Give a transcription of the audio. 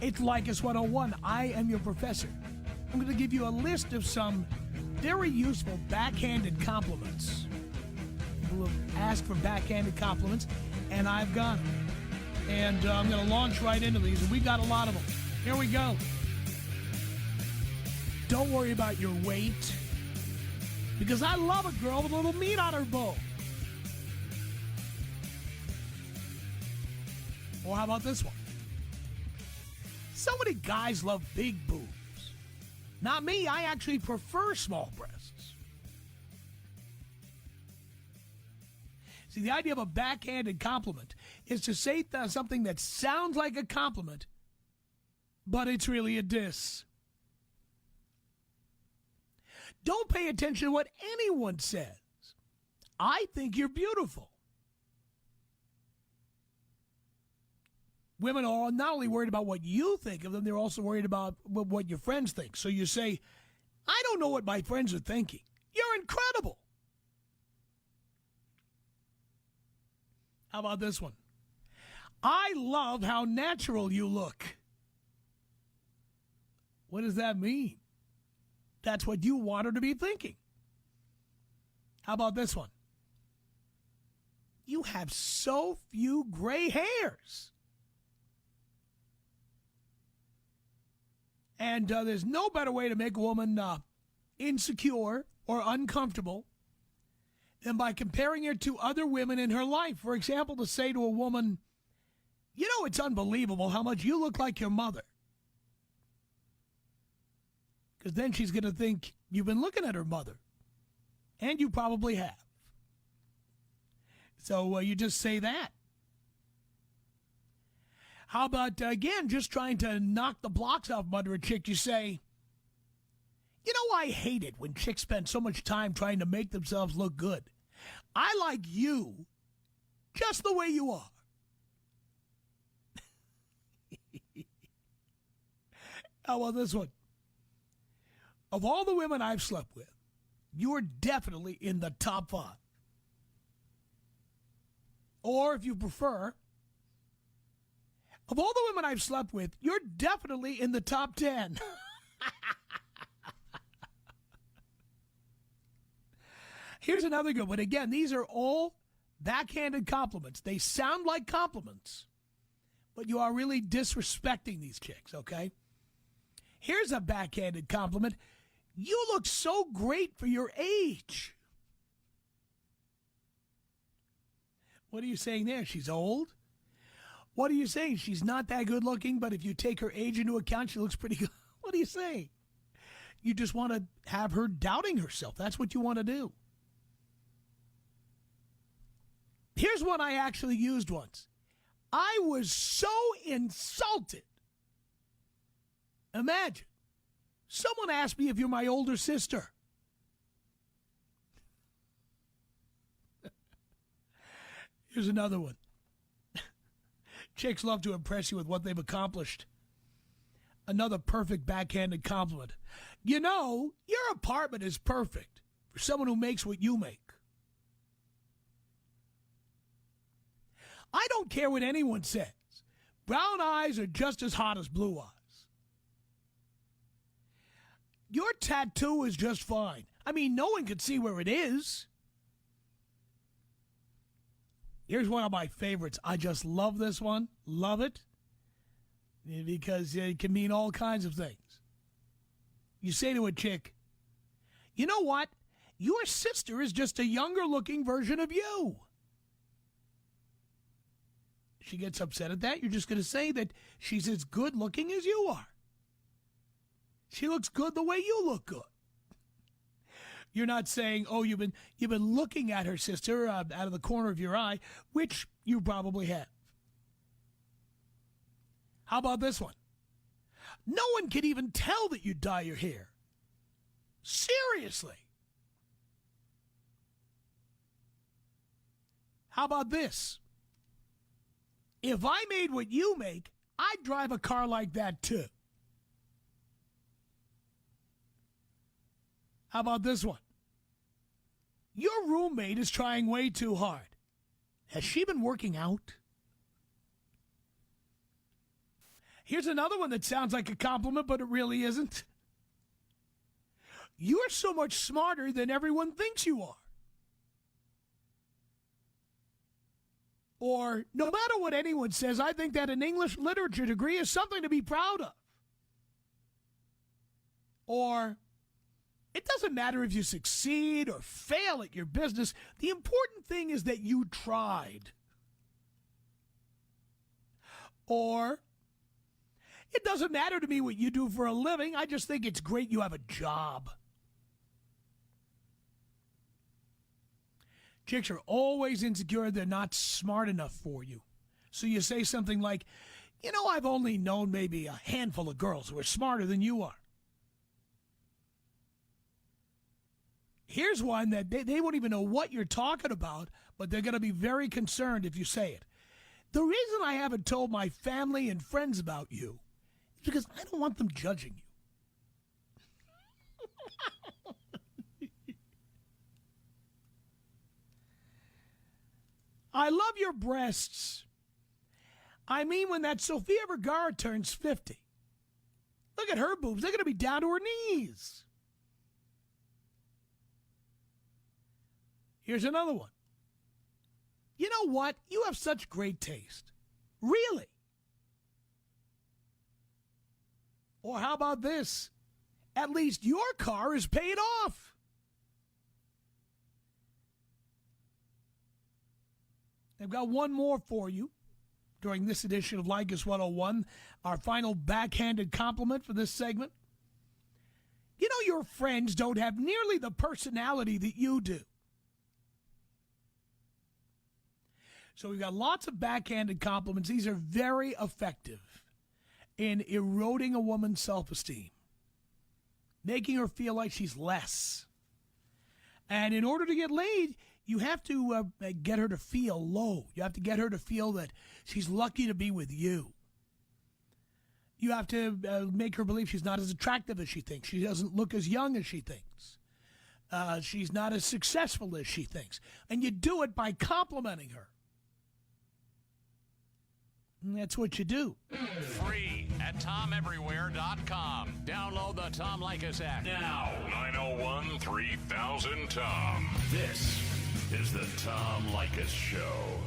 It's Leykis 101. I am your professor. I'm going to give you a list of some very useful backhanded compliments. People have asked for backhanded compliments, and I've got them. And I'm going to launch right into these, and we got a lot of them. Here we go. Don't worry about your weight, because I love a girl with a little meat on her bone. Or how about this one? So many guys love big boobs. Not me. I actually prefer small breasts. See, the idea of a backhanded compliment is to say something that sounds like a compliment, but it's really a diss. Don't pay attention to what anyone says. I think you're beautiful. Women are not only worried about what you think of them, they're also worried about what your friends think. So you say, I don't know what my friends are thinking. You're incredible. How about this one? I love how natural you look. What does that mean? That's what you want her to be thinking. How about this one? You have so few gray hairs. And there's no better way to make a woman insecure or uncomfortable than by comparing her to other women in her life. For example, to say to a woman, you know, it's unbelievable how much you look like your mother. Because then she's going to think you've been looking at her mother. And you probably have. So you just say that. How about, again, just trying to knock the blocks off under a chick? You say, you know, I hate it when chicks spend so much time trying to make themselves look good. I like you just the way you are. How about this one? Of all the women I've slept with, you're definitely in the top 5. Or if you prefer, of all the women I've slept with, you're definitely in the top 10. Here's another good one. Again, these are all backhanded compliments. They sound like compliments, but you are really disrespecting these chicks, okay? Here's a backhanded compliment. You look so great for your age. What are you saying there? She's old? What are you saying? She's not that good looking, but if you take her age into account, she looks pretty good. What are you saying? You just want to have her doubting herself. That's what you want to do. Here's one I actually used once. I was so insulted. Imagine, someone asked me if you're my older sister. Here's another one. Chicks love to impress you with what they've accomplished. Another perfect backhanded compliment. You know, your apartment is perfect for someone who makes what you make. I don't care what anyone says. Brown eyes are just as hot as blue eyes. Your tattoo is just fine. I mean, no one can see where it is. Here's one of my favorites. I just love this one. Love it. Because it can mean all kinds of things. You say to a chick, you know what? Your sister is just a younger looking version of you. She gets upset at that. You're just going to say that she's as good looking as you are. She looks good the way you look good. You're not saying, oh, you've been looking at her sister out of the corner of your eye, which you probably have. How about this one? No one can even tell that you dye your hair. Seriously. How about this? If I made what you make, I'd drive a car like that too. How about this one? Your roommate is trying way too hard. Has she been working out? Here's another one that sounds like a compliment, but it really isn't. You're so much smarter than everyone thinks you are. Or, no matter what anyone says, I think that an English literature degree is something to be proud of. Or, it doesn't matter if you succeed or fail at your business. The important thing is that you tried. Or, it doesn't matter to me what you do for a living. I just think it's great you have a job. Chicks are always insecure they're not smart enough for you. So you say something like, I've only known maybe a handful of girls who are smarter than you are. Here's one that they won't even know what you're talking about, but they're going to be very concerned if you say it. The reason I haven't told my family and friends about you is because I don't want them judging you. I love your breasts. I mean, when that Sofia Vergara turns 50, look at her boobs. They're going to be down to her knees. Here's another one. You know what? You have such great taste. Really? Or how about this? At least your car is paid off. I've got one more for you during this edition of Leykis 101, our final backhanded compliment for this segment. Your friends don't have nearly the personality that you do. So we've got lots of backhanded compliments. These are very effective in eroding a woman's self-esteem, making her feel like she's less. And in order to get laid, you have to get her to feel low. You have to get her to feel that she's lucky to be with you. You have to make her believe she's not as attractive as she thinks. She doesn't look as young as she thinks. She's not as successful as she thinks. And you do it by complimenting her. And that's what you do. Free at TomEverywhere.com. Download the Tom Leykis app now. 901-3000-TOM. This is the Tom Leykis Show.